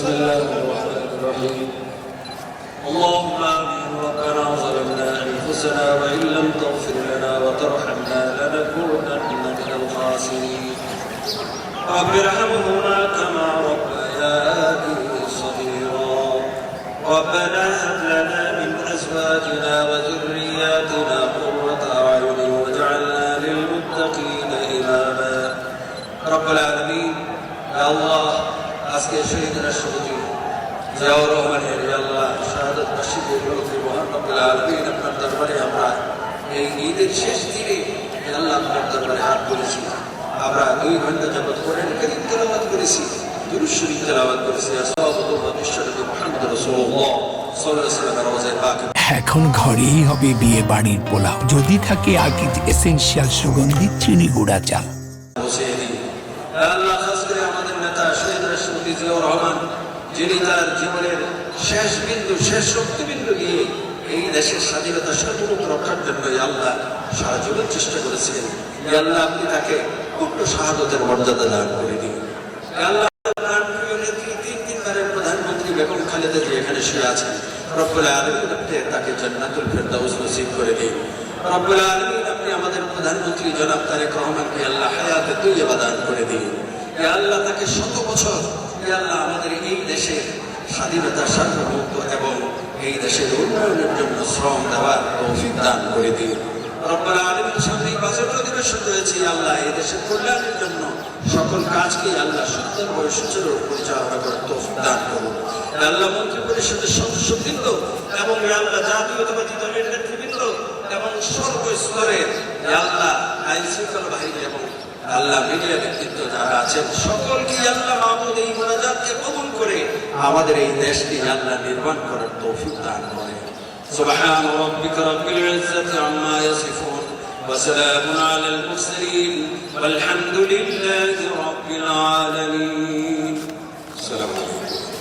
بسم الله الرحمن الرحيم اللهم آمين ربنا ظلمنا أنفسنا وإن لم تغفر لنا وترحمنا لنكونن من الخاسرين رب ارحمهما كما ربياني صغيرا ربنا هب لنا من أزواجنا وذرياتنا قرة أعين واجعلنا للمتقين إماما رب العالمين يا الله আজকে শহীদ রাষ্ট্রপতি জিয়াউর রহমানের আল্লাহ শাহাদাত বার্ষিকী উপলক্ষে মহান রব্বুল আলামিন আপনার দরবারে আমরা এই ঈদের শেষ দিনে আল্লাহ আপনার দরবারে হাত তুলেছি। আমরা 2 ঘন্টা যাবত কোরআন কারীম তেলাওয়াত করেছি, দুরূদ শরীফ তেলাওয়াত করেছি। আসসালামু আলাইকুম মুহাম্মদ রাসূলুল্লাহ সাল্লাল্লাহু আলাইহি ওয়াসাল্লাম রওজায়ে পাক। এখন ঘরেই হবে বিয়ে বাড়ির পোলাও, যদি থাকে আকিজ এসেনশিয়াল সুগন্ধি চিনি গুঁড়া চাল। আল্লাহ খাস করে আমাদের নেতা শহীদ রাষ্ট্রপতি জিয়াউর রহমান, যিনি তার জীবনের শেষ বিন্দু শেষ রক্তবিন্দু দিয়ে এই দেশের স্বাধীনতা সার্বভৌমত্ব রক্ষার জন্য আল্লাহ সারা জীবন চেষ্টা করেছিলেন। আল্লাহ আপনি তাকে পূর্ণ শাহাদাতের মর্যাদা দান করে দিন। আল্লাহ তিনবারের প্রধানমন্ত্রী বেগম খালেদা জিয়া এখানে শুয়ে আছেন, রব্বুল আলামিন আপনি তাকে জান্নাতুল ফেরদাউস নসিব করে দিন। রব্বুল আলামিন আপনি আমাদের প্রধানমন্ত্রী জনাব তারেক রহমানকে আল্লাহ হায়াতে তৈয়বা দান করে দিন। ইয়া আল্লাহ তাকে 100 বছর ইয়া আল্লাহ আমাদের এই দেশের স্বাধীনতা সার্বভৌমত্ব এবং এই দেশের উন্নয়নের জন্য শ্রম দেওয়ার তৌফিক দান করে দিন। রব্বুল আলামিন সামনে বাজেট অধিবেশন রয়েছে, আল্লাহ এই দেশের কল্যাণের জন্য সকল কাজকে আল্লাহ সুন্দরভাবে সুচারু পরিচালনা করার তৌফিক দান করুন। আল্লাহ মন্ত্রী পরিষদের সদস্যবৃন্দ এবং আল্লাহ জাতীয়তাবাদী দলের নেতৃবৃন্দ এবং সর্বস্তরের আল্লাহ আইন শৃঙ্খলা বাহিনী এবং আল্লাহ মিডিয়া ব্যক্তিত্ব যারা আছেন সকলকে আল্লাহ মাহমুদ এই মোনাজাতকে কবুল করে আমাদের এই দেশকে আল্লাহ নির্মাণ করার তৌফিক দান করেন। সুবহান রাব্বিকা রাব্বিল ইজ্জাতি আম্মা ইয়াসিফুন ওয়া সালামুন আলাল মুরসালিন ওয়াল হামদুলিল্লাহি রাব্বিল আলামিন। আসসালামু আলাইকুম।